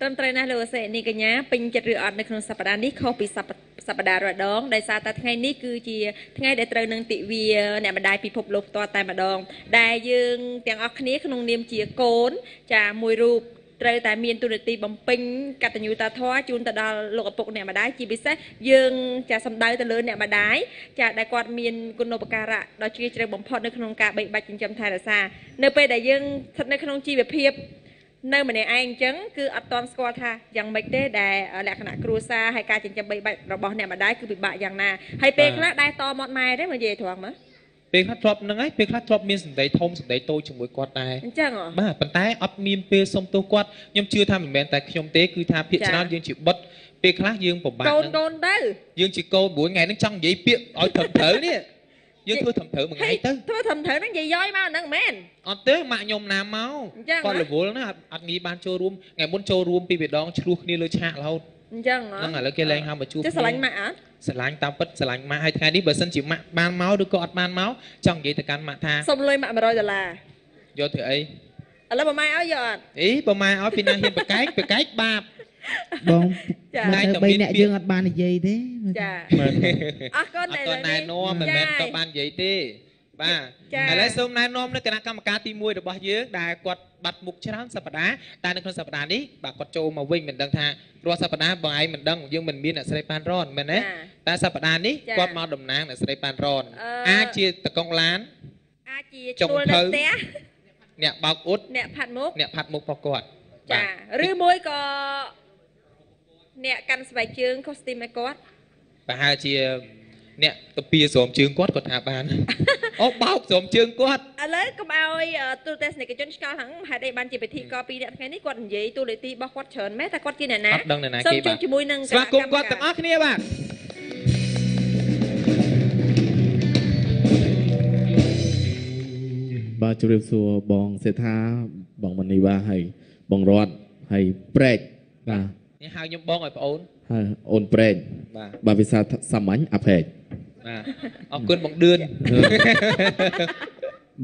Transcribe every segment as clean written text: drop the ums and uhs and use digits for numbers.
ត្រឹមត្រូវណាស់លោកសេនីកញ្ញាពេញចិត្តឬអត់នៅក្នុងសប្តាហ៍នេះខុសពីសប្តាហ៍រដងដោយសារតែថ្ងៃនេះគឺជាថ្ងៃដែលត្រូវនឹងទិវាអ្នកម្ដាយពិភពលោកផ្ទាល់តែម្ដងដែលយើងទាំងអស់គ្នាក្នុងនាមជាកូនចាមួយរូបត្រូវតែមានទូរទស្សន៍បំពេញកតញ្ញូតាធម៌ជូនទៅដល់លោកឪពុកអ្នកម្ដាយជាពិសេសយើងចាសម្ដៅទៅលើអ្នកម្ដាយចាដែលគាត់មានគុណូបការៈដ៏ជ្រាលជ្រៅបំផុតនៅក្នុងការបីបាច់ចិញ្ចឹមថែរក្សានៅពេលដែលយើងស្ថិតនៅក្នុងជីវភាពនៅម្នាក់ឯងអញ្ចឹងគឺអត់តន់ស្គាល់ថាយ៉ាងម៉េចទេដែលលក្ខណៈគ្រួសារហើយការចិញ្ចឹមបីបាច់របស់អ្នកម្ដាយគឺពិបាកយ៉ាងណាហើយពេលខ្លះដែរតមាត់ម៉ែទេមកនិយាយត្រង់មើលពេលខ្លះធ្លាប់នឹងហើយពេលខ្លះធ្លាប់មានសម្ដីធំសម្ដីតូចជាមួយគាត់ដែរអញ្ចឹងបាទប៉ុន្តែអត់មានពេលសុំទោសគាត់ខ្ញុំជឿថាមិនមែនតែខ្ញុំទេគឺថាភាគច្រើនយើងជាបុតពេលខ្លះយើងពិបាកកូនទៅយើងជាកូនព្រោះថ្ងៃហ្នឹងចង់និយាយពាក្យឲ្យត្រឹមត្រូវនេះយើងធ្វើត្រឹមត្រូវមួយថ្ងៃទៅធ្វើត្រឹមត្រូវហ្នឹងនិយាយយ៉យមកហ្នឹងមែនអត់ទេម៉ាក់ខ្ញុំណាមកគាត់រវល់ណាអត់ងាយបានចូលរួមថ្ងៃមុនចូលរួមពីម្ដងឆ្លោះគ្នាលើឆាករហូតអញ្ចឹងហ្នឹងឥឡូវគេលែងហៅមកជួបទេស្រឡាញ់ម៉ាក់អត់ស្រឡាញ់តាមពិតស្រឡាញ់ម៉ាក់ហើយថ្ងៃនេះបើសិនជាម៉ាក់បានមកឬក៏អត់បានមកចង់និយាយទៅកាន់ម៉ាក់ថាសុំលុយម៉ាក់$100យកធ្វើអីឥឡូវម៉ែឲ្យយកអត់អីម៉ែឲ្យពីណាហ៊ានប្រកែកបាបបងតែ3អ្នកយើងអត់បាននិយាយទេចាអរគុណតែណែនាំមិនមែនក៏បាននិយាយទេបាទឥឡូវសូមណែនាំនៅគណៈកម្មការទី1របស់យើងដែលគាត់បាត់មុខច្រើនសប្តាហ៍តែនៅក្នុងសប្តាហ៍នេះបាទគាត់ចូលមកវិញមិនដឹងថារាល់សប្តាហ៍បងឯងមិនដឹងយើងមិនមានអ្នកស្រីប៉ាន់រ៉នមែនទេតែសប្តាហ៍នេះគាត់មកតំណាងអ្នកស្រីប៉ាន់រ៉នអាចជាតកុងឡានអាចជាជួលនៅផ្ទះអ្នកបោកអ៊ុតអ្នកផាត់មុខរបស់គាត់ចាឬមួយក៏អ្នកកាន់ស្បែកជើង costume ឲ្យគាត់ប្រហែលជាអ្នកតពៀស្រោមជើងគាត់ថាបានអូបោកស្រោមជើងគាត់ឥឡូវកុំឲ្យទូទស្សនិកជនឆ្ងល់ហ្នឹងហេតុអីបានជាពិធីករពីរអ្នកថ្ងៃនេះគាត់និយាយទូលេទីរបស់គាត់ច្រើនមែនតែគាត់ជាអ្នកណាអត់ដឹងអ្នកណាគេបាទសូមជួបជាមួយនឹងស្វាគមន៍គាត់ទាំងអស់គ្នាបាទបាទជម្រាបសួរបងសេដ្ឋាបងមនីវ៉ាហើយបងរតហើយប្រែកបាទនេះហៅខ្ញុំបងឲ្យប្អូនហើយអូនប្រែកបាទវិសាសាមញ្ញអាប្រែកបាទអរគុណបងឌឿន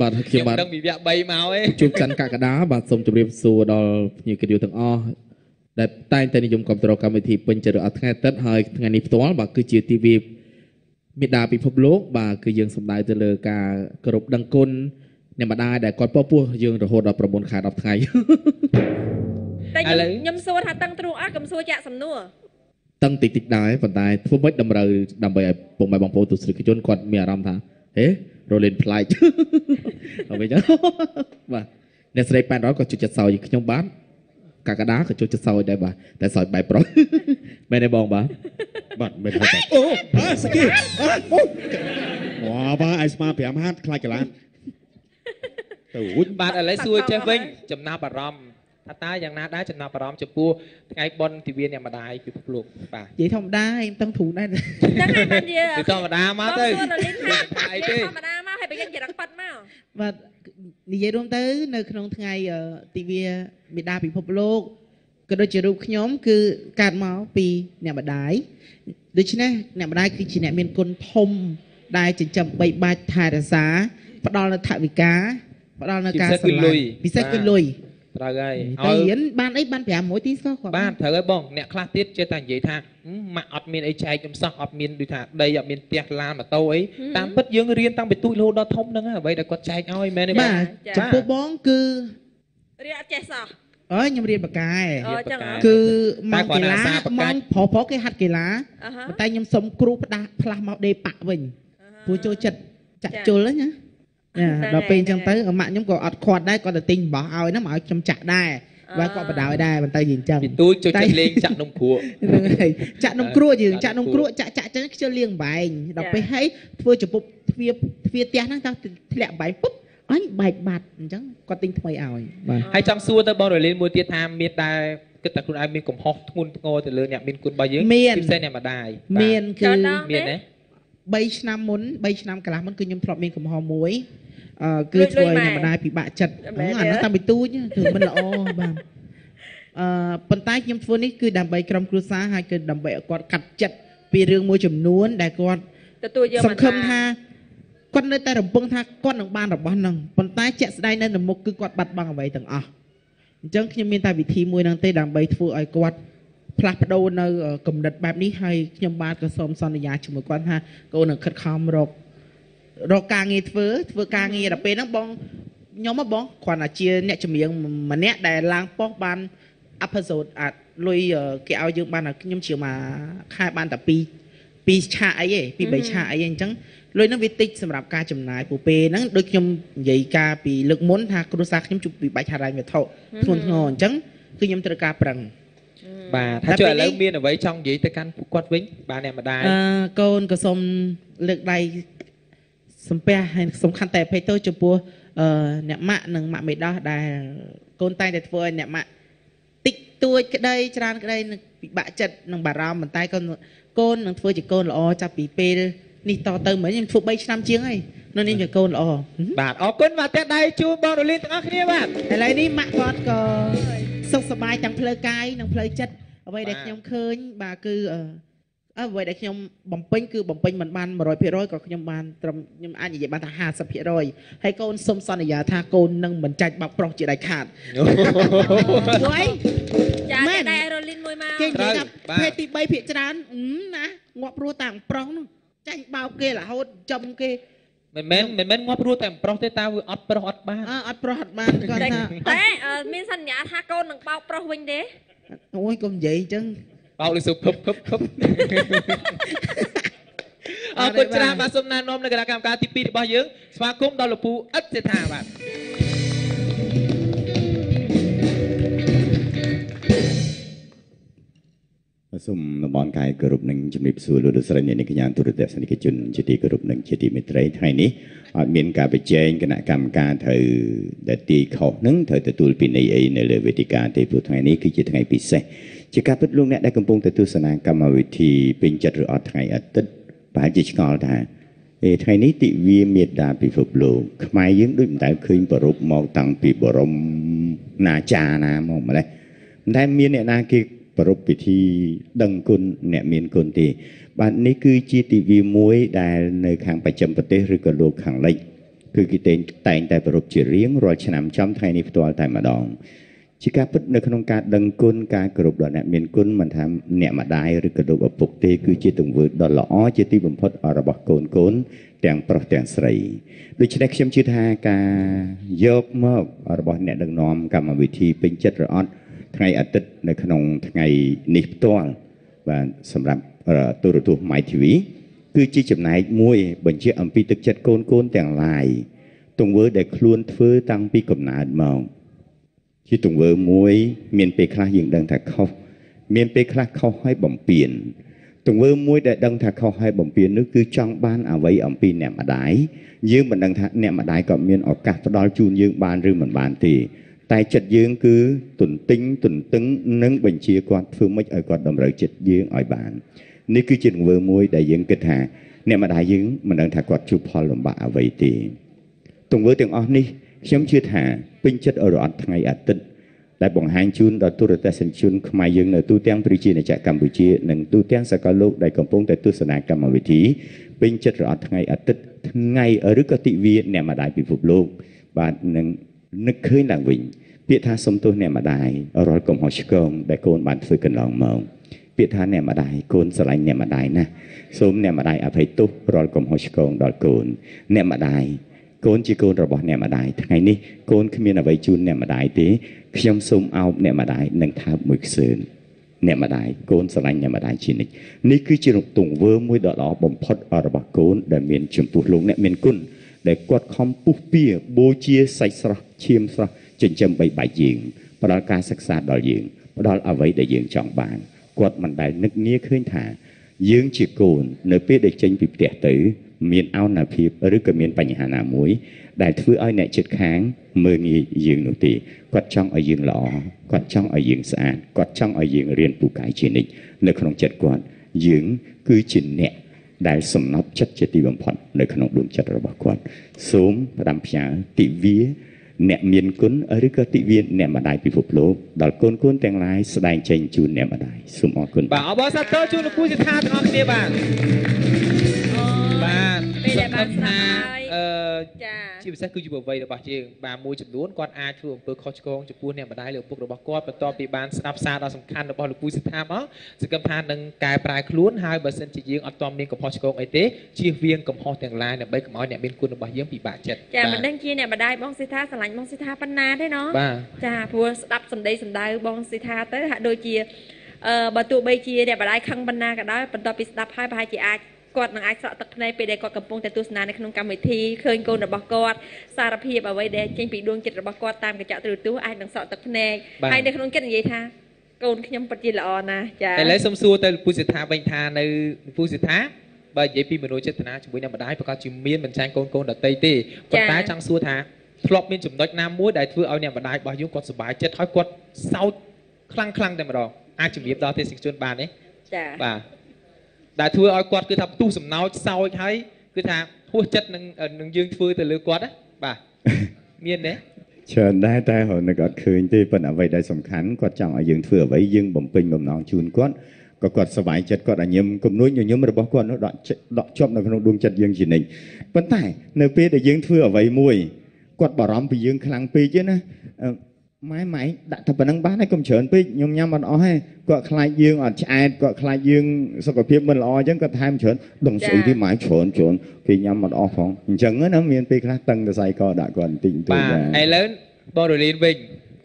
បាទខ្ញុំបាទដឹងវិវៈ3មកឯងជួបច័ន្ទកក្កដាបាទសូមជម្រាបសួរដល់ភ្ញៀវកិត្តិយសទាំងអស់ដែលតែងតែនិយមគ្រប់គ្រងកម្មវិធីពេញចិត្តអត់ថ្ងៃទឹកហើយថ្ងៃនេះផ្ទាល់បាទគឺជាទិវាមេដាពិភពលោកបាទគឺយើងសម្ដៅទៅលើការគោរពដឹងគុណអ្នកម្ដាយដែលគាត់ពោះយើងរហូតដល់9ខែ10ថ្ងៃតែខ្ញុំសួរថាតឹងទ្រូងអត់កុំសួរចាក់សំណួរតឹងតិចដែរប៉ុន្តែធ្វើម៉េចដើម្បីឲ្យពុកម៉ែបងប្អូនទស្សនិកជនគាត់មានអារម្មណ៍ថាហេរលេនប្លែកអ្វីចឹងបាទអ្នកស្រីប៉ែនរ៉នក៏ជួយចិត្តសោយខ្ញុំបាទកកដាក៏ជួយចិត្តសោយដែរបាទតែសោយបែបប្រុសមែនទេបងបាទមែនទេអូស្គីអូវ៉ាបាទអាយស្មា5ហាត់ខ្លាចកន្លានទៅរួចបាទឥឡូវសួរចេះវិញចំណាប់អារម្មណ៍ថាតើយ៉ាងណាដែរចំណាប់អារម្មណ៍ចំពោះថ្ងៃបុណ្យទិវាអ្នកម្ដាយពិភពលោកបាទនិយាយធម្មតាឯងតឹងធូរដែរហ្នឹងហើយបាននិយាយធម្មតាមកទៅធម្មតាមកហើយបើយើងនិយាយរកប៉ាត់មកបាទនិយាយរួមទៅនៅក្នុងថ្ងៃទិវាមេដាពិភពលោកក៏ដូចជារូបខ្ញុំគឺកើតមកពីអ្នកម្ដាយដូច្នេះអ្នកម្ដាយគឺជាអ្នកមានគុណធំដែលចិញ្ចឹមបីបាច់ថែរក្សាផ្ដល់នូវថវិកាផ្ដល់នូវការស្រឡាញ់ពិសេសគឺលុយត្រូវហើយទៅរៀនបានអីបាន500ទីស្គាល់គាត់បានត្រូវហើយបងអ្នកខ្លះទៀតចេះតែនិយាយថាម៉ាក់អត់មានអីចែកខ្ញុំសោះអត់មានដូចថាដីអត់មានផ្ទះឡានម៉ូតូអីតាមពិតយើងរៀនតាំងពីទូចរហូតដល់ធំហ្នឹងអ្វីដែលគាត់ចែកឲ្យមែនទេបងចំពោះបងគឺរៀនអត់ចេះសោះខ្ញុំរៀនបកាយគឺមកកីឡាមកប្រុសគេហាត់កីឡាតែខ្ញុំសុំគ្រូផ្លាស់មកដេប៉ាក់វិញព្រោះចូលចិត្តចាក់ជុលណាដល់ពេលអញ្ចឹងទៅម៉ាក់ខ្ញុំក៏អត់ខាត់ដែរគាត់ទៅទិញបោះឲ្យណាមកឲ្យខ្ញុំចាក់ដែរបាទគាត់បដ ாய் ដែរបន្តែយើងអញ្ចឹងពីទូចចូលចិត្តលេងចាក់នំគ្រួហ្នឹងហើយចាក់នំគ្រួយើងចាក់នំគ្រួចាក់ចឹងខ្ជិលលៀងបែងដល់ពេលហើយធ្វើចំពុបទ្វាផ្ទះហ្នឹងតោះធ្លាក់បែងពុបអញបែកបាត់អញ្ចឹងគាត់ទិញថ្មីឲ្យបាទហើយចង់សួរទៅបងរលីនមួយទៀតថាមានដែរគិតតែខ្លួនឯងមានកំហុសធ្ងន់ធ្ងរទៅលើអ្នកមានគុណរបស់យើងពិសេសអ្នកម្ដាយមានគឺមានទេ3ឆ្នាំមុន3ឆ្នាំកន្លះមុនគឺខ្ញុំធ្លាប់មានកំហុសមួយគឺធ្វើឲ្យអ្នកម្ដាយពិបាកចិត្តអានោះតាមពីទូចគឺមិនល្អបាទប៉ុន្តែខ្ញុំធ្វើនេះគឺដើម្បីក្រុមគ្រួសារហើយគឺដើម្បីឲ្យគាត់កាត់ចិត្តពីរឿងមួយចំនួនដែលគាត់ទទួលយកសង្ឃឹមថាគាត់នៅតែរំពឹងថាគាត់នឹងបានរបស់ហ្នឹងប៉ុន្តែជាក់ស្ដែងនៅមុខគឺគាត់បាត់បង់អ្វីទាំងអស់ ចឹងខ្ញុំមានតែវិធីមួយហ្នឹងទេដើម្បីធ្វើឲ្យគាត់ផ្លាស់ប្ដូរនៅគំនិតបែបនេះហើយខ្ញុំបាទក៏សូមសន្យាជាមួយគាត់ថាកូននឹងខិតខំរកការងារធ្វើការងារដល់ពេលហ្នឹងបងខ្ញុំមកបងគ្រាន់តែជាអ្នកចម្រៀងម្នាក់ដែលឡើងប៉ុស្តិ៍បានអេផ isode អាចលុយគេឲ្យយើងបានខ្ញុំជឿមកខែបានតែ2ឆាកអីទេ2-3ឆាកអីអញ្ចឹងលុយហ្នឹងវាតិចសម្រាប់ការចំណាយពូពេលហ្នឹងដូចខ្ញុំនិយាយការពីលើកមុនថាគ្រួសារខ្ញុំជួបពីបាច់ហិរញ្ញវត្ថុធ្ងន់ធ្ងរអញ្ចឹងគឺខ្ញុំត្រូវការប្រឹងបាទថាជួយឥឡូវមានអ្វីចង់និយាយទៅកាន់ពួកគាត់វិញបាទអ្នកម្ដាយកូនក៏សូមលើកដៃសំពះហើយសំខាន់តែអភ័យទោសចំពោះអ្នកម៉ាក់និងម៉ាក់មេដោះដែលកូនតែងតែធ្វើឲ្យអ្នកម៉ាក់តិចតួចក្តីច្រើនក្តីនឹងពិបាកចិត្តនិងបារម្ភប៉ុន្តែកូននឹងធ្វើជាកូនល្អចាប់ពីពេលនេះតទៅមិញខ្ញុំធ្វើ3ឆ្នាំជាងហើយនៅនេះជាកូនល្អបាទអរគុណបាទតែដៃជួបបងរលីនទាំងអស់គ្នាបាទឥឡូវនេះម៉ាក់គាត់ក៏សុខសប្បាយទាំងផ្លូវកាយនិងផ្លូវចិត្តអ្វីដែលខ្ញុំឃើញបាទគឺអ្វីដែលខ្ញុំបំពេញគឺបំពេញមិនបាន 100% ក៏ខ្ញុំបានត្រឹមខ្ញុំអាចនិយាយបានថា 50% ហើយកូនសូមសន្យាថាកូននឹងមិនចាច់បោកប្រុសជាដាច់ខាតជួយចាតែដៃរលីនមួយមកគេនិយាយថាភេទទី3ភាគច្រើនណាងាប់ព្រោះតាមប្រុសនោះចាញ់បោកគេរហូតចំគេមិនមែនងាប់ព្រោះតែប្រុសទេតើវាអត់ប្រុសអត់បានអត់ប្រុសអត់បានគាត់ថាតែមានសន្យាថាកូននឹងបោកប្រុសវិញទេអូយកុំនិយាយអញ្ចឹងបោកលឺសុភឹបអរគុណច្រើនបាទសូមណែនាំនៅគណៈកម្មការទី2របស់យើងស្វាគមន៍ដល់លោកពូអិតសេដ្ឋាបាទសូមតំបន់កាយគោរពនឹងជំរាបសួរលោកលោកស្រីអ្នកនាងកញ្ញាទូរទស្សនិកជនជាទីគោរពនិងជាទីមេត្រីថ្ងៃនេះអត់មានការបញ្ចេញគណៈកម្មការត្រូវដែលទីខុសនឹងត្រូវទទួលពីនៃអីនៅលើវេទិកាទេព្រោះថ្ងៃនេះគឺជាថ្ងៃពិសេសជាការពិតលោកអ្នកដែលកំពុងទៅទស្សនាកម្មវិធីពេញចិត្តឬអត់ថ្ងៃអាទិត្យប្រហែលជាឆ្ងល់ថាថ្ងៃនេះទិវាមេដាពិភពលោកខ្មែរយើងដូចមិនដែលឃើញប្រពមកតាំងពីបរមណាចាណាមកម្លេះមិនដែលមានអ្នកណាគេប្រពពិធីដឹងគុណអ្នកមានគុណទេបាទនេះគឺជាទិវាមួយដែលនៅខាងបច្ចឹមប្រទេសឬក៏លោកខាងលិចគឺគេតែងតែប្រពជារៀងរាល់ឆ្នាំចំថ្ងៃនេះផ្ទាល់តែម្ដងជាការពិតនៅក្នុងការដឹងគុណការគោរពដល់អ្នកមានគុណមិនថាអ្នកម្ដាយឬក៏លោកឪពុកទេគឺជាទង្វើដ៏ល្អជាទីបំផុតរបស់កូនទាំងប្រុសទាំងស្រីដូច្នេះខ្ញុំជឿថាការយកមករបស់អ្នកដឹកនាំកម្មវិធីពេញចិត្តឬអត់ថ្ងៃអាទិត្យនៅក្នុងថ្ងៃនេះផ្ទាល់បាទសម្រាប់ទូរទស្សន៍ My TV គឺជាចំណែកមួយបញ្ជាក់អំពីទឹកចិត្តកូនទាំងឡាយទង្វើដែលខ្លួនធ្វើតាំងពីកំណើតមកជាទង្វើមួយមានពេលខ្លះយើងដឹងថាខុសមានពេលខ្លះខុសហើយបំពេញទង្វើមួយដែលដឹងថាខុសហើយបំពេញនោះគឺចង់បានអ្វីអំពីអ្នកម្ដាយយើងមិនដឹងថាអ្នកម្ដាយក៏មានឱកាសផ្ដល់ជូនយើងបានឬមិនបានទេតែចិត្តយើងគឺទន្ទិញទន្ទឹងនិងបញ្ជាគាត់ធ្វើម៉េចឲ្យគាត់តម្រូវចិត្តយើងឲ្យបាននេះគឺជាទង្វើមួយដែលយើងគិតថាអ្នកម្ដាយយើងមិនដឹងថាគាត់ជួបផលលំបាកអ្វីទេទង្វើទាំងអស់នេះខ្ញុំជឿថាពេញចិត្តរអត់ថ្ងៃអាទិត្យដែលបង្ហាញជូនដល់ទូរទស្សនិកជនខ្មែរយើងនៅទូទាំងប្រជាជាតិកម្ពុជានិងទូទាំងសកលលោកដែលកំពុងតែទស្សនាកម្មវិធីពេញចិត្តរអត់ថ្ងៃអាទិត្យថ្ងៃឬក៏ទិវាអ្នកម្ដាយពិភពលោកបាទនឹងនឹកឃើញឡើងវិញពាក្យថាសុំទោសអ្នកម្ដាយរាល់កំហុសឆ្គងដែលកូនបានធ្វើកន្លងមកពាក្យថាអ្នកម្ដាយកូនស្រឡាញ់អ្នកម្ដាយណាស់សូមអ្នកម្ដាយអភ័យទោសរាល់កំហុសឆ្គងដល់កូនអ្នកម្ដាយកូនជាកូនរបស់អ្នកម្ដាយថ្ងៃនេះកូនគ្មានអ្វីជូនអ្នកម្ដាយទេខ្ញុំសូមអោបអ្នកម្ដាយនិងថើបមួយខ្សែអ្នកម្ដាយកូនស្រឡាញ់អ្នកម្ដាយជានិច្ចនេះគឺជាទង្វើមួយដ៏ល្អបំផុតរបស់កូនដែលមានចំពោះលោកអ្នកមានគុណដែលគាត់ខំពុះពៀបូជាសាច់ស្រស់ឈាមស្រស់ចិញ្ចឹមបីបាច់យើងផ្ដល់ការសិក្សាដល់យើងផ្ដល់អ្វីដែលយើងចង់បានគាត់មិនដែលនឹកងាឃើញថាយើងជាកូននៅពេលដែលចេញពីផ្ទះទៅមានអោនភាពឬក៏មានបញ្ហាណាមួយដែលធ្វើឲ្យអ្នកជិតខាងមើលងាយយើងនោះទេគាត់ចង់ឲ្យយើងល្អគាត់ចង់ឲ្យយើងស្អាតគាត់ចង់ឲ្យយើងរៀនពូកែជានិច្ចនៅក្នុងចិត្តគាត់យើងគឺជាអ្នកដែលសំណប់ចិត្តជាទីបំផុតនៅក្នុងដួងចិត្តរបស់គាត់សូមផ្ដាំផ្ញើទិវាអ្នកមានគុណឬក៏ទិវាអ្នកម្ដាយពិភពលោកដល់កូនទាំងឡាយស្ដែងចេញជូនអ្នកម្ដាយសូមអរគុណបាទអបអរសាទរជូនលោកពូសិដ្ឋាទាំងអស់គ្នាបាទបាទពេលដែលបានស្ដាប់ហើយ ជាពិសេសគឺយុវវ័យរបស់យើងបាទមួយចំនួនគាត់អាចធ្វើអំពើខុសឆ្គងចំពោះអ្នកម្ដាយឬឪពុករបស់គាត់បន្ទាប់ពីបានស្ដាប់សារដ៏សំខាន់របស់លោកពូសិដ្ឋាមកសង្ឃឹមថានឹងកែប្រែខ្លួនហើយបើសិនជាយើងអត់ទាន់មានកំហុសឆ្គងអីទេជៀសវាងកំហុសទាំងឡាយដើម្បីកុំឲ្យអ្នកមានគុណរបស់យើងពិបាកចិត្តចាមិនដឹងជាអ្នកម្ដាយបងសិដ្ឋាស្រឡាញ់បងសិដ្ឋាប៉ុណ្ណាទេណោះចាព្រោះស្ដាប់សម្ដីសម្ដៅបងសិដ្ឋាទៅហាក់ដូចជាបើទោះបីជាអ្នកម្ដាយខឹងប៉ុណ្ណាក៏ដោយបន្ទាប់ពីស្ដាប់ហើយប្រហែលជាគាត់នឹងអាចស្រក់ទឹកភ្នែកពេលដែលគាត់កំពុងតែទស្សនានៅក្នុងកម្មវិធីឃើញកូនរបស់គាត់សារភាពអ្វីដែលចេញពីដួងចិត្តរបស់គាត់តាមកញ្ចក់ទូរទស្សន៍អាចនឹងស្រក់ទឹកភ្នែកហើយនៅក្នុងចិត្តនិយាយថាកូនខ្ញុំពិតជាល្អណាស់ចា៎ឥឡូវសូមសួរទៅលោកពូសិដ្ឋាវិញថានៅលោកពូសិដ្ឋាបើនិយាយពីមនោចេតនាជាមួយអ្នកម្ដាយប្រកាសជាមានមិនចាញ់កូនដតីទេប៉ុន្តែចង់សួរថាធ្លាប់មានចំណុចណាមួយដែលធ្វើឲ្យអ្នកម្ដាយរបស់យើងគាត់សប្បាយចិត្តហើយគាត់សោកខ្លាំងតែម្ដងអាចជំរាបដល់ទេសនិកជនបានទេចា៎បាទដែលធ្វើឲ្យគាត់គឺថាផ្ទុះសំណោចសោចហើយគឺថាហួសចិត្តនឹងយើងធ្វើទៅលើគាត់ណាបាទមានទេច្រើនដែរតែរនឹកអត់ឃើញទេប៉ុន្តែអ្វីដែលសំខាន់គាត់ចង់ឲ្យយើងធ្វើអ្វីយើងបំពេញបំណងជូនគាត់ក៏គាត់សប្បាយចិត្តគាត់ឲ្យញឹមគំនួចញញឹមរបស់គាត់នោះដកជាប់នៅក្នុងដួងចិត្តយើងជានិច្ចប៉ុន្តែនៅពេលដែលយើងធ្វើអ្វីមួយគាត់បារម្ភពីយើងខ្លាំងពេកទេណាម៉ែដាក់តែប៉ុណ្្នឹងបានហើយកុំច្រើនពេកខ្ញុំញ៉ាំអត់អស់ទេគាត់ខ្លាចយើងអត់ឆ្អែតគាត់ខ្លាចយើងសុខភាពមិនល្អអញ្ចឹងគាត់ថែមច្រើនដឹងស្អីទេម៉ែច្រើនគេញ៉ាំអត់អស់ផងអញ្ចឹងណាមានពេលខ្លះតឹងទៅស្អីក៏ដាក់គាត់បន្តិចទៅបាទឥឡូវបងរលីនវិញ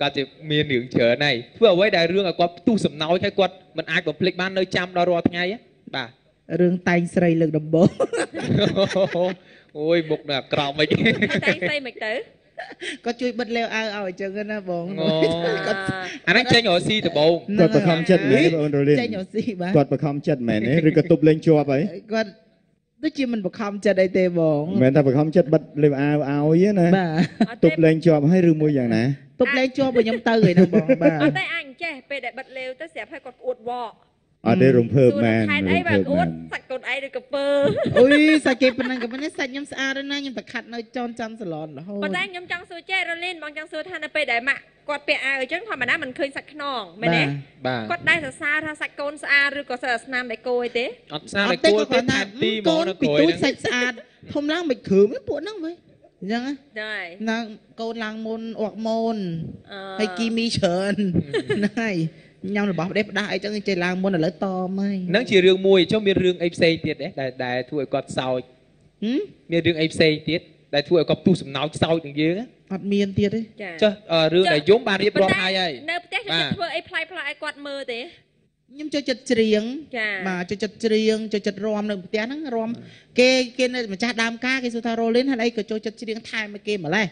គាត់ជាមានរឿងច្រើនហើយធ្វើអ្វីដែលរឿងឲ្យគាត់ផ្ទុះសំណោចហើយគាត់មិនអាចបំភ្លេចបាននៅចាំដល់រាល់ថ្ងៃបាទរឿងតែងស្រីលើកដំបូងអូយមុខនៅអាក្រក់មិនតែងស្រីមិនទៅគាត់ជួយបិទលាវឲ្យអញ្ចឹងណាបងគាត់អាហ្នឹងចេញរស៊ីដំបូងគាត់បខំចិត្តមែនបងរលីនចេញរស៊ីបាទគាត់បខំចិត្តមែនទេឬក៏ទប់លេងជាប់ហើយគាត់ដូចជាមិនបខំចិត្តអីទេបងមែនតែបខំចិត្តបិទលាវឲ្យណាបាទទប់លេងជាប់ហើយឬមួយយ៉ាងណាទប់លេងជាប់បើខ្ញុំទៅហើយណាបងបាទអត់តែអញចេះពេលដែលបិទលាវទៅស្រាប់ហើយគាត់ក្អួតវកអត់ទេរំភើបមែនខែអីបាទអួតសាច់កូនឯងឬក៏ពើអូយសាច់គេប៉ុណ្ណឹងក៏ប៉ុន្តែសាច់ខ្ញុំស្អាតណាស់ខ្ញុំតែខាត់នៅចនចាំសាឡនរហូតប៉ុន្តែខ្ញុំចង់សួរចេះរលីនបងចង់សួរថានៅពេលដែលម៉ាក់គាត់ពាក់អាវអញ្ចឹងធម្មតាមិនឃើញសាច់ខ្នងមែនទេគាត់ដែរសរសើរថាសាច់កូនស្អាតឬក៏ស្នាមដែលគោអីទេអត់ស្នាមដែលគោទេថែមទីហ្មងនៅក្រោយហ្នឹងសាច់ស្អាតធំឡើងមិនគ្រើមពួកហ្នឹងវិញអញ្ចឹងហ្នឹងណាកូនឡើងមុនអកមុនហើយគីមីច្រើនហ្នឹងហើយញ៉ាំរបស់ផ្ដេសផ្ដាស់អីចឹងចេះឡើងមុនឥឡូវតមហើយហ្នឹងជារឿងមួយចុះមានរឿងអីផ្សេងទៀតទេដែលធ្វើឲ្យគាត់សោចមានរឿងអីផ្សេងទៀតដែលធ្វើឲ្យគាត់ទុះសំណោចសោចនឹងយើងអត់មានទៀតទេចុះរឿងដែលយំបានរៀបរាប់ហើយនៅផ្ទះខ្ញុំធ្វើអីផ្លែផ្លែឲ្យគាត់មើលទេខ្ញុំចូលចិត្តច្រៀងបាទចូលចិត្តច្រៀងចូលចិត្តរាំនៅផ្ទះហ្នឹងរាំគេនៅម្ចាស់ដើមការគេសួរថារ៉ូលីនហើយអីក៏ចូលចិត្តច្រៀងថែមឲ្យគេម្លេះ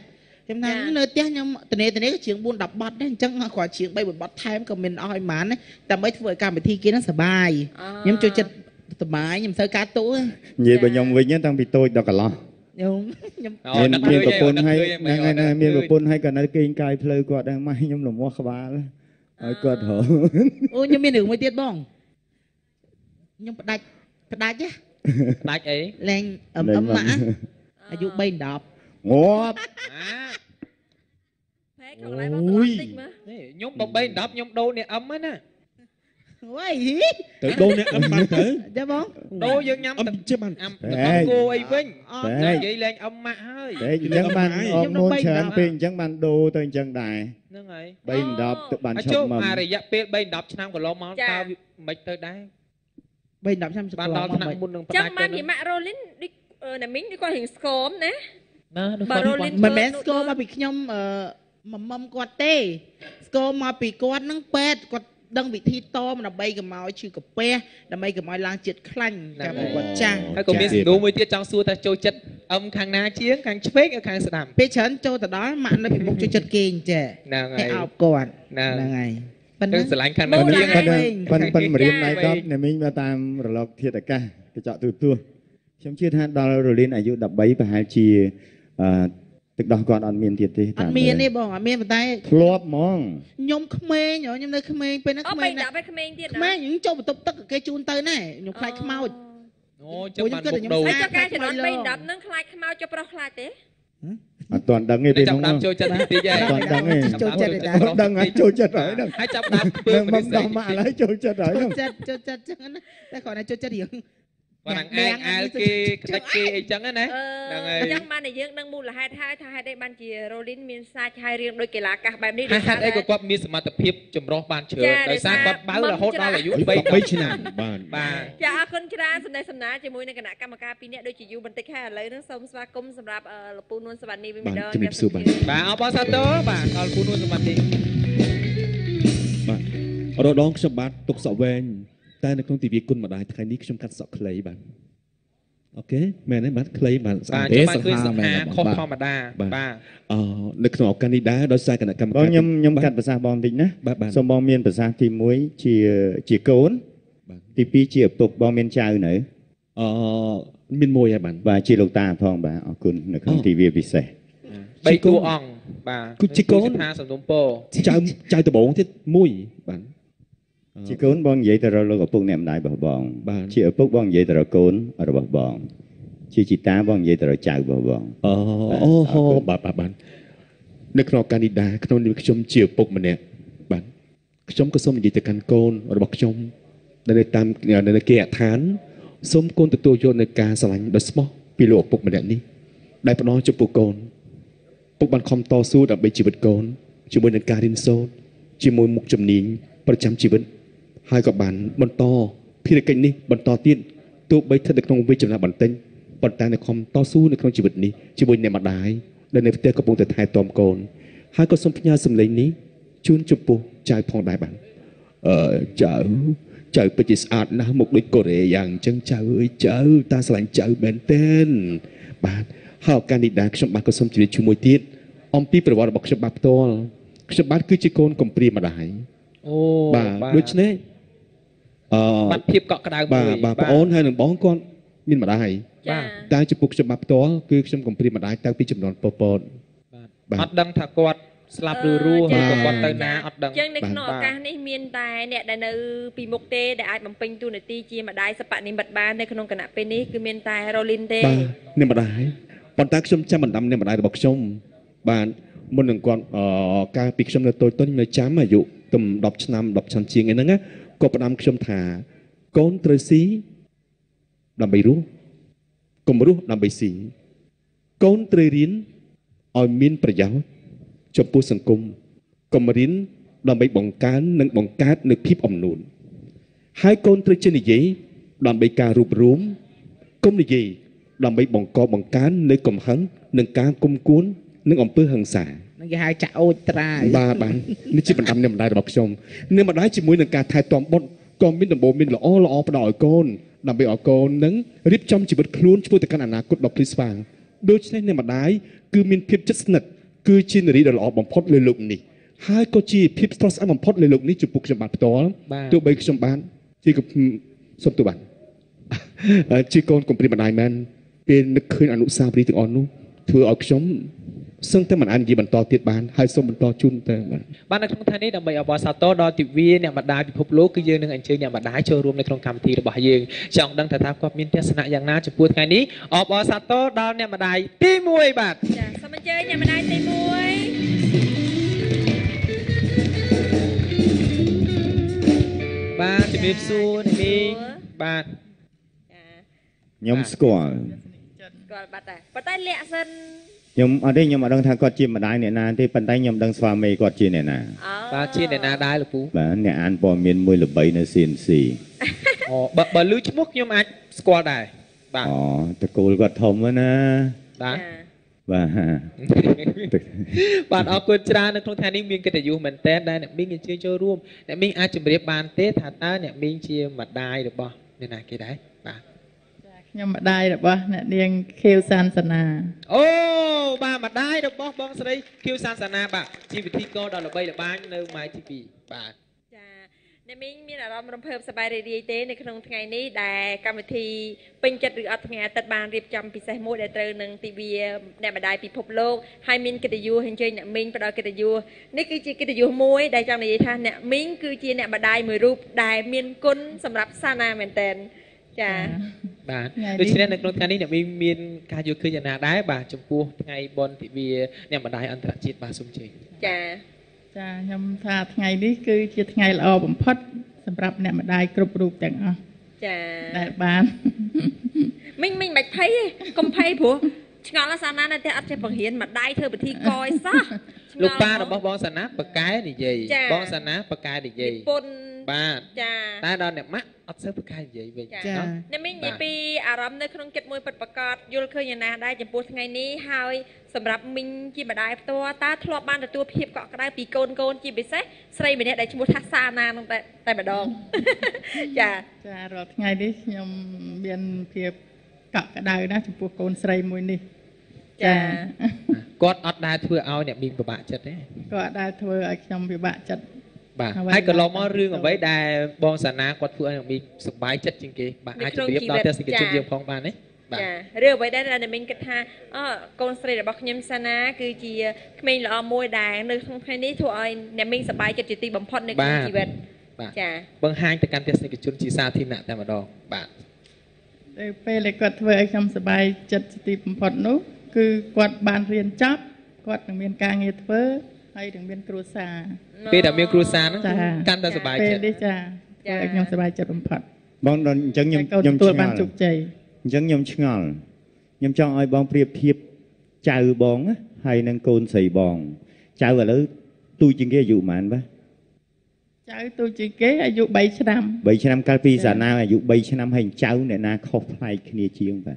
ខ្ញុំថានៅផ្ទះខ្ញុំតនេក៏ច្រៀង4 10បទដែរអញ្ចឹងគាត់ច្រៀង3 4បទថែមក៏មិនអស់ឲ្យហ្មងដើម្បីធ្វើឲ្យកម្មវិធីគេហ្នឹងសប្បាយខ្ញុំចូលចិត្តសប្បាយខ្ញុំត្រូវការទូនិយាយបើខ្ញុំវិញតាំងពីតូចដល់កន្លោះខ្ញុំមានប្រពន្ធហើយហ្នឹងមានប្រពន្ធហើយក៏នៅគេងកាយផ្លូវគាត់ដែរម៉ែខ្ញុំលំមាស់ក្បាលឲ្យគាត់ហៅអូខ្ញុំមានរឿងមួយទៀតបងខ្ញុំផ្ដាច់ផ្ដាច់អីលែងម៉ាក់អាយុ3 10ងាប់ហេក្នុងឡៃបងត្រង់តិចមើលខ្ញុំបើ3 10ខ្ញុំដូរអ្នកអឹមហ្នឹងណាវ៉ៃទៅដូរអ្នកអឹមបានទៅចាបងដូរយើងញ៉ាំទឹកជិះបានអឹមទឹកគោអីវិញនិយាយលេងអឹមម៉ាក់ហើយតែអញ្ចឹងបានអមនូនច្រើនពេកអញ្ចឹងបានដូរទៅអញ្ចឹងដែរហ្នឹងហើយ3 10ទឹកបានឈប់មករយៈពេល3 10ឆ្នាំកន្លងមកតើមិនទៅដែរ3 10ឆ្នាំបានដល់ថ្នាក់មុននឹងផ្ដាច់ទៅចាំបានពីម៉ាក់រ៉ូលីនដូចណាមីងគាត់រៀងស្គមណាបើរ៉ូលីនមិនមែនស្គមមកពីខ្ញុំមុំគាត់ទេស្គមមកពីគាត់នឹងពេទ្យគាត់ដឹងវិធីតមដើម្បីកុំឲ្យឈឺកាពះដើម្បីកុំឲ្យឡើងជាតិខ្លាញ់កាលគាត់ចាស់ហើយក៏មានសំណួរមួយទៀតចង់សួរថាចូលចិត្តអឹមខាងណាជាងខាងឆ្វេងឬខាងស្ដាំពេលច្រើនចូលទៅដល់ម៉ាក់នៅពីមុខចូលចិត្តគេងចេះហ្នឹងហើយអោបគាត់ហ្នឹងហើយប៉ុន្តែស្រឡាញ់ខាងណាជាងប៉ុន្តែម្រាមណៃ10អ្នកមីងមកតាមរលកធាតុអាកាសកញ្ចក់ទូទស្សន៍ខ្ញុំជឿថាដល់រលីនអាយុ13ប្រហែលជាទឹកដោះគាត់អត់មានទៀតទេអត់មានទេបងអត់មានប៉ុន្តែធ្លាប់ហ្មងខ្ញុំក្មេងខ្ញុំនៅក្មេងពេលហ្នឹងក្មេងណាស់ក្មេងទៀតក្មេងខ្ញុំចូលបន្ទប់ទឹកគេជូនទៅណែខ្ញុំខ្លាចខ្មោចអូចាំបានមុខដូរហើយចកាចំនួន3 10ហ្នឹងខ្លាចខ្មោចចុះប្រុសខ្លាចទេអត់ទាន់ដឹងទេពេលហ្នឹងចូលចិត្តតិចហើយអត់ដឹងទេចូលចិត្តទេដឹងហើយចូលចិត្តហើយហ្នឹងហើយចាប់ដើមធ្វើមកដល់មកឥឡូវចូលចិត្តហើយចូលចិត្តចឹងណាតែគាត់ណាចូលចិត្តរៀង bạn ai cái ấy chẳng á nè chẳng mà này dương đang mua là hai đây ban chỉ Rolling miền xa hai riêng đôi kỳ lạ cả bài đi hai đây có quạt miền mặt tập hiệp chấm rót ban chờ đời sáng quạt báo là hốt đó là dũng bay chứ nào bà dạ con cha sân ná chỉ mùi này cái nã cam ca pin nè đôi chỉ du bần tích hai lấy nó xong xóa công sầm rạp lục nuôn sầm ni bên đó bàเอาบอสโต้bàเอาปูนุ่นสมัติbàเราดองฉบับตกสอบเวนแต่ในกล้องทีวีคุณมาได้ใครนี้ชมคัดสอบเคลย์บ้างโอเคแม่นี่บัดเคลย์บ้างbà cho bàคือสังหาครบธรรมดาbà ในขนมกันนี่ได้โดยใช้กันกรรมการខ្ញុំកាត់ភាសាបងតិចណាសូមបងមានភាសាទី1ជាកូនទី2ជាឪពុកបងមានចៅនៅមានមួយហើយបាទជាលោកតាផងបាទអរគុណនៅក្នុងទីវាពិសេស3តួអង្គបាទគឺជាកូនថាសំណុំពោចៅដំបងទៀតមួយបាទជាកូនបងនិយាយទៅរកលោកឪពុកអ្នកម្ដាយរបស់បងជាឪពុកបងនិយាយទៅរកកូនរបស់បងជាជីតាបងនិយាយទៅរកចៅរបស់បងអូបាទនៅក្នុងកានីដាក្នុងនេះខ្ញុំជាឪពុកម្នាក់បាទខ្ញុំក៏សូមនិយាយទៅកាន់កូនរបស់ខ្ញុំនៅតាមនៅគេអឋានសូមកូនទទួលយកនៅការស្រឡាញ់ដ៏ស្មោះពីលោកឪពុកម្នាក់នេះដែលផ្ដល់ចំពោះកូនពុកបានខំតស៊ូដើម្បីជីវិតកូនជាមួយនឹងការរៀនសូត្រជាមួយមុខជំនាញប្រចាំជីវិតហើយក៏បានបន្តភារកិច្ចនេះបន្តទៀតទោះបីស្ថិតនៅក្នុងវ័យចំណាស់បន្តិចប៉ុន្តែនៅខំតស៊ូនៅក្នុងជីវិតនេះជាមួយអ្នកម្ដាយដែលនៅផ្ទះកំពុងតែថែទាំកូនហើយក៏សូមផ្ញើសម្លេងនេះជូនចំពោះចៅផងដែរបាទចៅពិតជាស្អាតណាស់មុខដូចកូរ៉េយ៉ាងអញ្ចឹងចៅអើយចៅតាស្រឡាញ់ចៅមែនទែនបាទហើយឱកាសនេះដែរខ្ញុំបាទក៏សូមជម្រាបជាមួយទៀតអំពីប្រវត្តិរបស់ខ្ញុំបាទផ្ទាល់ខ្ញុំបាទគឺជាកូនកំព្រាម្ដាយបាទដូច្នេះបាត់ភាពកក់ក្ដៅមួយបាទបងអូនហើយនឹងបងគាត់មានម្ដាយតែចំពោះខ្ញុំបាទផ្ទាល់គឺខ្ញុំកំព្រាម្ដាយតាំងពីចំនួនប៉ុលពតអត់ដឹងថាគាត់ស្លាប់ឬរស់ឬក៏គាត់ទៅណាអត់ដឹងចឹងនៅក្នុងឱកាសនេះមានតែអ្នកដែលនៅពីមុខទេដែលអាចបំពេញតួនាទីជាម្ដាយសពនិមិត្តបាននៅក្នុងគណៈពេលនេះគឺមានតែ Rolling ទេអ្នកម្ដាយប៉ុន្តែខ្ញុំចាំបណ្ដាំអ្នកម្ដាយរបស់ខ្ញុំបាទមុននឹងគាត់កាលពីខ្ញុំនៅតូចៗនៅចាំអាយុទំ10ឆ្នាំជាងឯហ្នឹងគាត់ផ្ដាំខ្ញុំថាកូនត្រូវស៊ីដើម្បីរស់កុំរស់ដើម្បីស៊ីកូនត្រូវរៀនឲ្យមានប្រយោជន៍ចំពោះសង្គមកុំរៀនដើម្បីបង្កើននិងបង្កើតនូវភាពអំនួនហើយកូនត្រូវចេះនិយាយដើម្បីការរួបរวมកុំនិយាយដើម្បីបង្កបង្កើននូវកំហឹងនិងការគុំគួននិងអំពើហិង្សានឹងគេហៅចាក់អូចត្រាបាទនេះជាបណ្ដាំអ្នកម្ដាយរបស់ខ្ញុំអ្នកម្ដាយជាមួយនឹងការថែទាំបុត្រក៏មានដំបូងមានល្អផ្ដល់ឲ្យកូនដើម្បីឲ្យកូននឹងរៀបចំជីវិតខ្លួនឆ្ពោះទៅកាន់អនាគតដ៏ភ្លឺស្វាងដូច្នេះអ្នកម្ដាយគឺមានភាពជិតស្និទ្ធគឺជានារីដ៏ល្អបំផុតលើលោកនេះហើយក៏ជាភាពស្រស់ស្អាតបំផុតលើលោកនេះចំពោះខ្ញុំបាទផ្ទាល់ទោះបីខ្ញុំបានជាសុំទោះបាទជាកូនកំព្រាម្ដាយមែនពេលនឹកឃើញអនុស្សាវរីយ៍ទាំងអស់នោះធ្វើឲ្យខ្ញុំសឹងតែមិនអាចនិយាយបន្តទៀតបានហើយសូមបន្តជូនទៅបាទនៅក្នុងថ្ងៃនេះដើម្បីអបអរសាទរដល់ទិវាអ្នកម្ដាយពិភពលោកគឺយើងនឹងអញ្ជើញអ្នកម្ដាយចូលរួមនៅក្នុងកម្មវិធីរបស់យើងចង់ដឹងថាគាត់មានទស្សនៈយ៉ាងណាចំពោះថ្ងៃនេះអបអរសាទរដល់អ្នកម្ដាយទី1បាទចាសូមអញ្ជើញអ្នកម្ដាយទី1បាទជំរាបសួរអ្នកមីងបាទខ្ញុំស្គាល់បាត់តែប៉ុន្តែលាក់សិនខ្ញុំអត់ទេខ្ញុំអត់ដឹងថាគាត់ជាម្ដាយអ្នកណាទេប៉ុន្តែខ្ញុំដឹងស្វាមីគាត់ជាអ្នកណាបាទជាអ្នកណាដែរលោកពូបាទអ្នកអានព័ត៌មានមួយល្បីនៅ CNC អូបើឮឈ្មោះខ្ញុំអាចស្គាល់ដែរបាទតកូលគាត់ធំណាបាទបាទបាទអរគុណច្រើននៅក្នុងថ្ងៃនេះមានកិត្តិយសមែនតើដែលអ្នកមីងអញ្ជើញចូលរួមអ្នកមីងអាចជម្រាបបានទេថាតើអ្នកមីងជាម្ដាយរបស់អ្នកណាគេដែរបាទខ្ញុំម្ដាយរបស់អ្នកនាងខៀវសានសាណាអូបាទម្ដាយរបស់បងស្រីខៀវសានសាណាបាទជាពិធីករដ៏ល្បីល្បាញនៅ My TV បាទចាអ្នកមីងមានអារម្មណ៍រំភើបសប្បាយរីករាយទេនៅក្នុងថ្ងៃនេះដែលកម្មវិធីពេញចិត្តឬអត់ថ្ងៃអាទិត្យបានរៀបចំពិសេសមួយដែលត្រូវនឹងទិវាអ្នកម្ដាយពិភពលោកហើយមានកិត្តិយសអញ្ជើញអ្នកមីងផ្ដល់កិត្តិយសនេះគឺជាកិត្តិយសមួយដែលចង់និយាយថាអ្នកមីងគឺជាអ្នកម្ដាយមួយរូបដែលមានគុណសម្រាប់សាណាមែនតើចាបាទដូច្នេះនៅក្នុងថ្ងៃនេះអ្នកមានការយល់ឃើញយ៉ាងណាដែរបាទចំពោះថ្ងៃបុណ្យទិវាអ្នកម្ដាយអន្តរជាតិបាទសូមជឿចាខ្ញុំថាថ្ងៃនេះគឺជាថ្ងៃល្អបំផុតសម្រាប់អ្នកម្ដាយគ្រប់រូបទាំងអស់ចាដែលបាន mình bạch thấy không thấy bố ngõ là sao này thì ăn chơi bằng hiến mà đai thơ bật thi coi sao lúc ba là bong sắn nát bậc cái thì gì bong sắn nát bậc cái thì gì ba ta đo nè mắt ấp sớm bậc cái gì vậy nên mình nhảy pi à rắm nơi không chật môi bật bạc cọt vô khơi nhà naได้จะพูดไงนี้หายสำหรับมิงจีบได้ตัวตาทลอบบ้านแต่ตัวเพียบเกาะก็ได้ปีโกนจีบไปเซ่ใส่ไปเนี่ยได้จะพูดทักษะนานตั้งแต่มาดองจ้าจ้ารอไงดิยมเบียนเพียบเกาะก็ได้นะจะพูดโกนใส่มวยนี่จ้ากดอัดได้เพื่อเอาเนี่ยมีประบาจัดเนี่ยก็ได้เพื่อไอ้ยมพิบะจัดบ่าให้ก็ลองมาเรื่องเอาไว้ได้บองสนากดเพื่อมีสบายจัดจริงๆบ่าอาจจะเรียบเราเทศกิจจุดเยี่ยมของบ้านนี่เรื่องไว้ได้แล้วเนี่ยมิงกระทากอนสตรีบอกยมสนาคือจีมิงเราเอามวยได้ในทั้งแค่นี้ทั่วเนี่ยมิงสบายจัดจิตตีบ่มพอดในชีวิตจ้าบางห้างแต่การเทศกิจจุดชีซาที่หนักแต่มาดองบ่าไปเลยกดเพื่อไอ้ยมสบายจัดจิตตีบ่มพอดนู้คือกดบานเรียนจับกดถึงเมียนการเงินเฟ้อให้ถึงเมียนครูซาปีแต่เมียนครูซานั่นการแต่สบายใจได้จ้ายังสบายใจบำพัดบางตอนจังยมตัวบานจุกใจจังยมชงอลยมจ้องไอ้บางเปรียบเทียบเจ้าบองให้นังโกนใส่บองเจ้าแล้วตุยจริงแกอยู่มันปะเจ้าตุยจริงแกอายุใบชนำใบชนำกาลปีศาจนาอายุใบชนำให้เจ้าเนี่ยนาคอไฟคณีเชียงปะ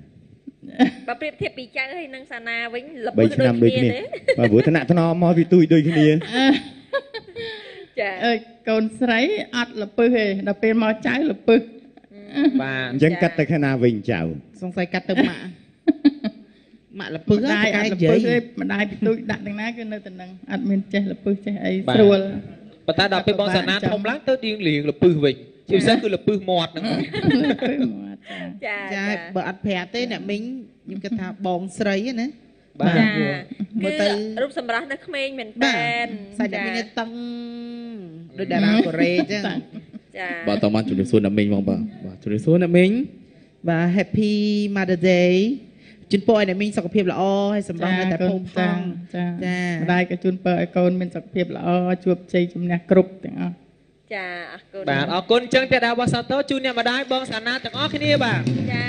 bà biết thiệp bị cháy hay năng sana với lập bữa đôi kia đấy và bữa thằng nãy thằng nó mò vì tôi đôi kia còn sấy ắt lập bự hề đập bên mò trái lập bự bà dân cắt tới khana vinh chào xong phải cắt tới mạ lập bự ai ắt lập bự mà đai bị tôi đặt đằng ná cái nơi tình năng ắt mình chơi lập bự chơi ấy sùa bà ta đập bên mò sana thông láng tới điên liền lập bự vinh chiều sáng cứ lập bự mọt nữaจ้าบ่อัดแผลเต้เนี่ยมิงยิ่งกระทาบองใส่นะคือรูปสำรับนักเมงเหมือนเป็นใส่แต่มิงเนี่ยตั้งโดยดาราโคเรจ้าบ่ต้องมาจุดส่วนน้ำมิงบ้างบ่จุดส่วนน้ำมิงบ่แฮปปี้มาเดอร์เดย์จุนปอยเนี่ยมิงสุขภาพละอ้อให้สำหรับแต่พงพังจ้าได้กับจุนปอยคนเป็นสุขภาพละอ้อจวบใจจุ่มเนี่ยกรุบแต่งจ้าបាទអរគុណចឹងតែដល់បោះសតោជូនអ្នកម្ដាយបងសាណាទាំងអស់គ្នាបាទចា